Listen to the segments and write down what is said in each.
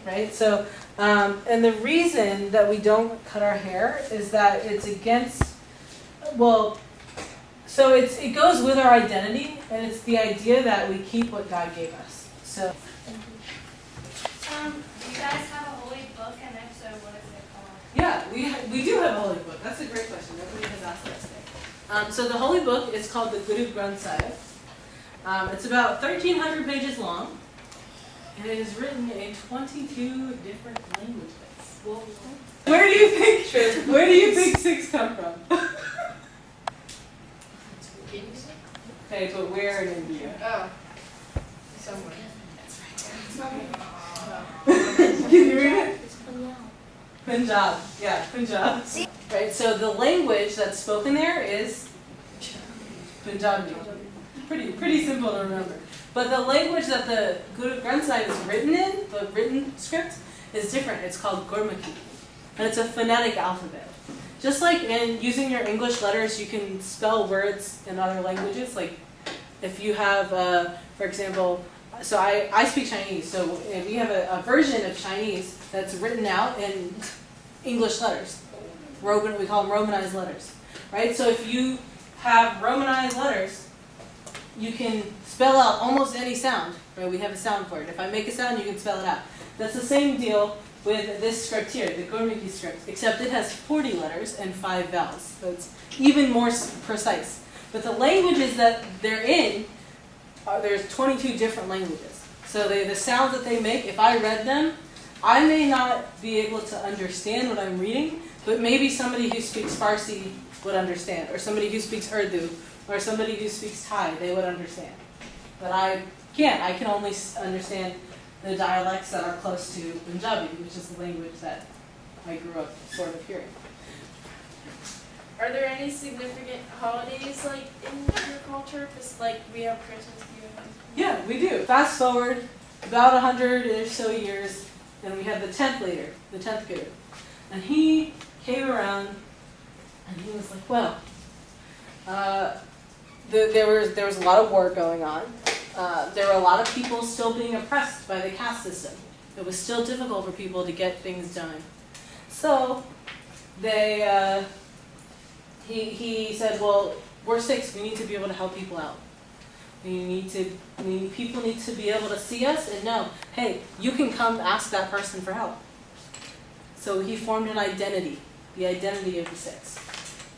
right? So, and the reason that we don't cut our hair is that it's against, well, so it goes with our identity, and it's the idea that we keep what God gave us. So. Do you guys have a holy book, and if so, what is it called? Yeah, we do have a holy book. That's a great question. Nobody has asked that today. So the holy book is called the Guru Granth Sahib. It's about 1,300 pages long, and it is written in 22 different languages. Whoa. Where do you think Sikhs come from? Okay, but where in India? Oh, somewhere. Can you read it? Punjab. Yeah, Punjab. Right, so the language that's spoken there is Punjabi. Pretty simple to remember. But the language that the Guru Granth Sahib is written in, the written script, is different. It's called Gurmukhi. And it's a phonetic alphabet. Just like in using your English letters, you can spell words in other languages. Like if you have, for example, so I speak Chinese, so we have a version of Chinese that's written out in English letters. We call them Romanized letters, right? So if you have Romanized letters, you can spell out almost any sound, right? We have a sound for it. If I make a sound, you can spell it out. That's the same deal with this script here, the Gurmukhi script, except it has 40 letters and 5 vowels, so it's even more precise. But the languages that they're in, there's 22 different languages. So the sounds that they make, if I read them, I may not be able to understand what I'm reading, but maybe somebody who speaks Farsi would understand, or somebody who speaks Urdu, or somebody who speaks Thai, they would understand. But I can't. I can only understand the dialects that are close to Punjabi, which is the language that I grew up sort of hearing. Are there any significant holidays like in your culture? Just like we have Christmas here. Yeah, we do. Fast forward about 100 or so years, and we have the 10th leader, the 10th Guru. And he came around, and he was like, well, there was a lot of war going on. There were a lot of people still being oppressed by the caste system. It was still difficult for people to get things done. So he said, well, we're Sikhs, we need to be able to help people out. People need to be able to see us and know, hey, you can come ask that person for help. So he formed an identity, the identity of the Sikhs.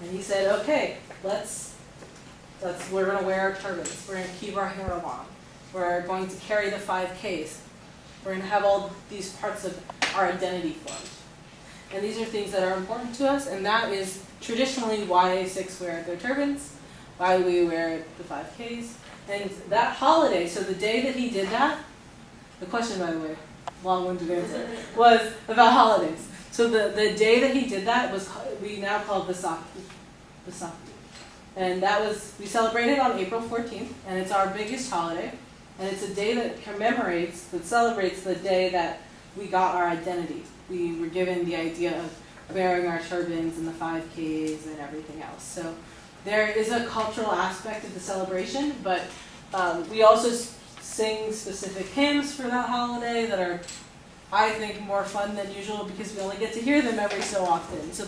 And he said, okay, we're going to wear our turbans. We're going to keep our hair long. We're going to carry the 5Ks. We're going to have all these parts of our identity formed. And these are things that are important to us, and that is traditionally why Sikhs wear their turbans, why we wear the 5Ks. And that holiday, so the day that he did that, the question, by the way, long-winded answer, was about holidays. So the day that he did that was, we now call Vaisakhi. And we celebrated on April 14th, and it's our biggest holiday. And it's a day that celebrates the day that we got our identity. We were given the idea of wearing our turbans and the 5Ks and everything else. So there is a cultural aspect of the celebration, but we also sing specific hymns for that holiday that are, I think, more fun than usual because we only get to hear them every so often. So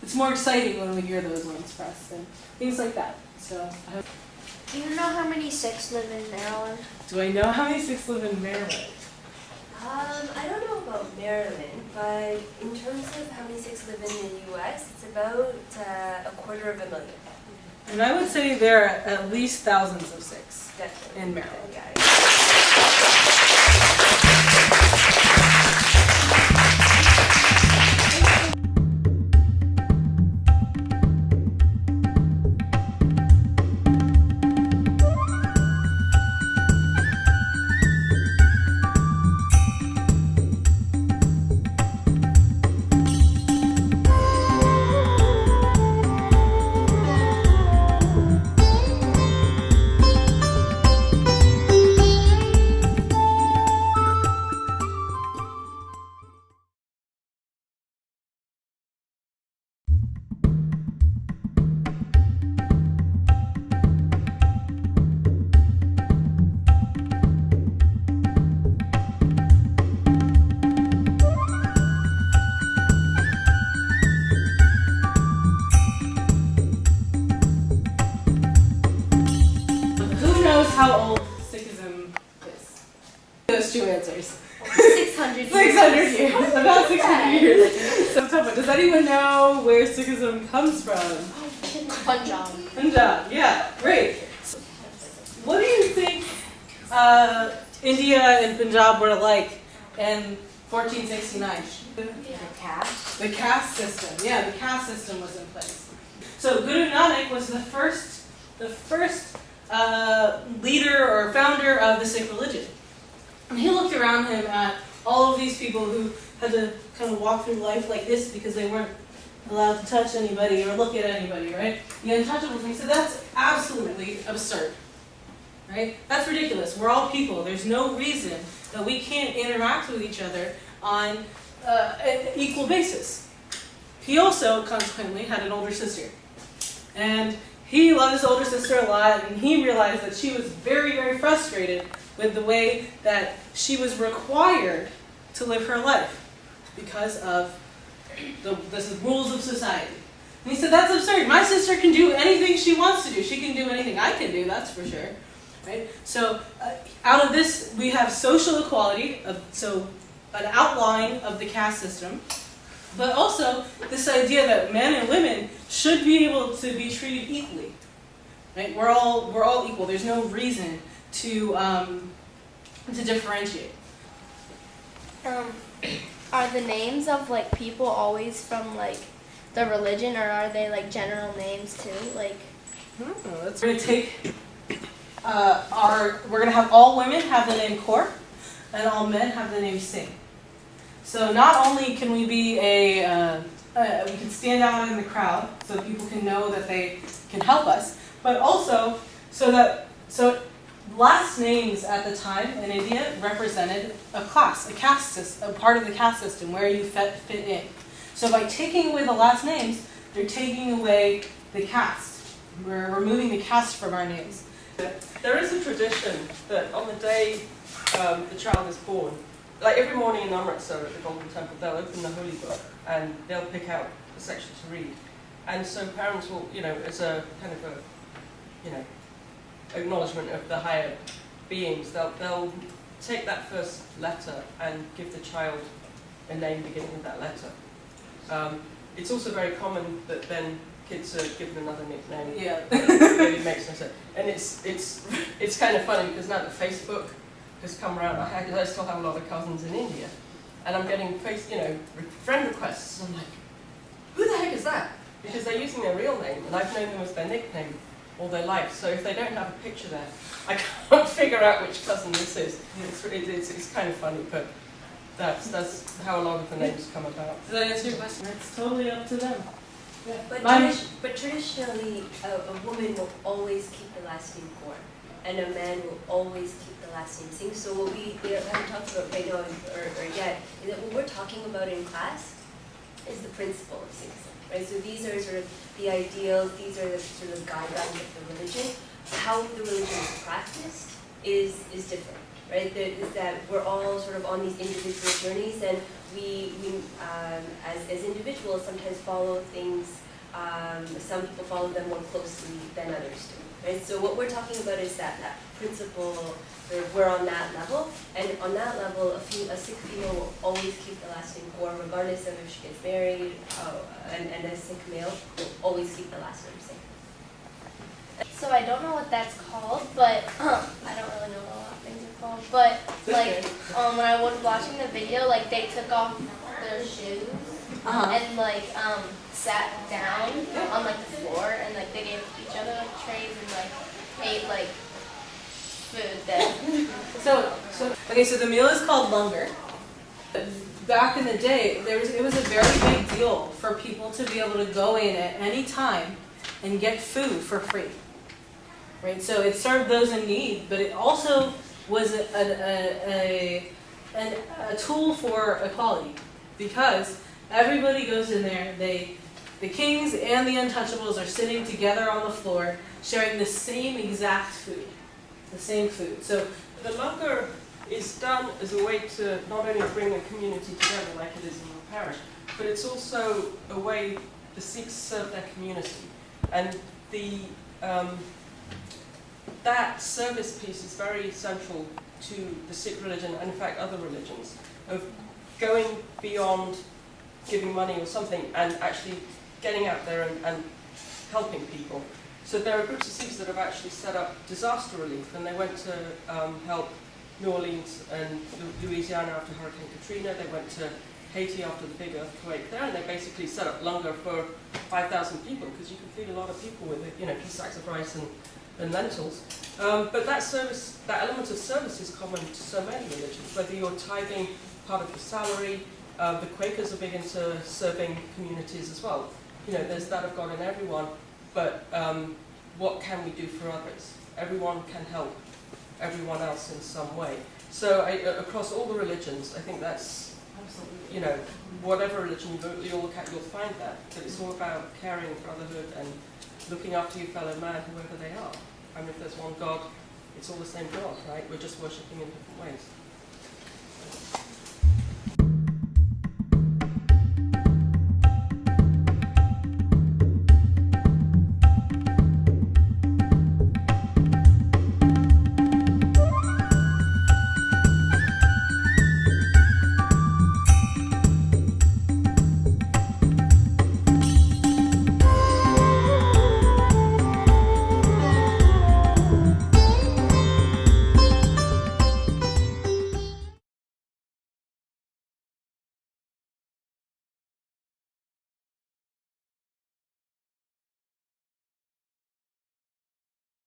it's more exciting when we hear those ones for us and things like that. So I hope. Do you know how many Sikhs live in Maryland? Do I know how many Sikhs live in Maryland? I don't know about Maryland, but in terms of how many Sikhs live in the U.S., it's about 250,000. And I would say there are at least thousands of Sikhs Definitely. in Maryland. Yeah. 600 600 years. About 600 years. So, Toppa, does anyone know where Sikhism comes from? Punjab. Punjab. Yeah, great. What do you think India and Punjab were like in 1469? The caste. The caste system. Yeah, the caste system was in place. So Guru Nanak was the first leader or founder of the Sikh religion. And he looked around him at all of these people who had to kind of walk through life like this because they weren't allowed to touch anybody or look at anybody, right? The untouchables, and he said, that's absolutely absurd, right? That's ridiculous. We're all people. There's no reason that we can't interact with each other on an equal basis. He also, consequently, had an older sister. And he loved his older sister a lot, and he realized that she was very, very frustrated with the way that she was required to live her life because of the rules of society. And he said, that's absurd. My sister can do anything she wants to do. She can do anything I can do, that's for sure. Right? So out of this, we have social equality, so an outline of the caste system, but also this idea that men and women should be able to be treated equally. Right? We're all equal. There's no reason to differentiate. Are the names of like people always from like the religion, or are they like general names too? Like, We're going to take we're going to have all women have the name Kaur, and all men have the name Singh. So not only can we be we can stand out in the crowd so people can know that they can help us, but also so last names at the time in India represented a class, a caste system, a part of the caste system where you fit in. So by taking away the last names, they're taking away the caste. We're removing the caste from our names. There is a tradition that on the day the child is born, like every morning in Amritsar at the Golden Temple, they'll open the holy book and they'll pick out a section to read. And so parents will, as a kind of acknowledgement of the higher beings, they'll take that first letter and give the child a name beginning with that letter. It's also very common that then kids are given another nickname. Yeah. It really makes no sense. And it's kind of funny because now that Facebook has come around, I still have a lot of cousins in India, and I'm getting friend requests. And I'm like, who the heck is that? Because they're using their real name, and I've known them as their nickname all their life. So if they don't have a picture there, I can't figure out which cousin this is. It's kind of funny, but that's how a lot of the names come about. Does that answer your question? It's totally up to them. Yeah. But traditionally, a woman will always keep the last name Kaur, and a man will always keep the last name Singh. So what we haven't talked about right now or yet is that what we're talking about in class is the principle of Sikhism, right? So these are sort of the ideals, these are the sort of guidelines of the religion. How the religion is practiced is different, right? Is that we're all sort of on these individual journeys, and we as individuals sometimes follow things. Some people follow them more closely than others do, right? So what we're talking about is that principle. We're on that level, and on that level, a Sikh female will always keep the last name Kaur, regardless of if she gets married, and a Sikh male will always keep the last name Singh. so I don't know what that's called, but I don't really know what a lot of things are called. But like when I was watching the video, like they took off their shoes and like sat down on like the floor, and like they gave each other like trays and like ate like food then. So the meal is called Lamba. Back in the day, it was a very big deal for people to be able to go in at any time and get food for free. Right? So it served those in need, but it also was a tool for equality, because everybody goes in there. The kings and the untouchables are sitting together on the floor, sharing the same exact food. The same food. So the langar is done as a way to not only bring a community together like it is in your parish, but it's also a way the Sikhs serve their community. And that service piece is very central to the Sikh religion, and in fact other religions, of going beyond giving money or something and actually getting out there and helping people. So there are groups of Sikhs that have actually set up disaster relief, and they went to help New Orleans and Louisiana after Hurricane Katrina. They went to Haiti after the big earthquake there, and they basically set up langar for 5,000 people, because you can feed a lot of people with a few sacks of rice and lentils. But that service, that element of service is common to so many religions, whether you're tithing part of your salary. The Quakers are big into serving communities as well. There's that of God in everyone, but what can we do for others? Everyone can help everyone else in some way. So across all the religions, I think that's, whatever religion you look at, you'll find that. But it's all about caring, brotherhood, and looking after your fellow man, whoever they are. I mean, if there's one God, it's all the same God, right? We're just worshipping in different ways.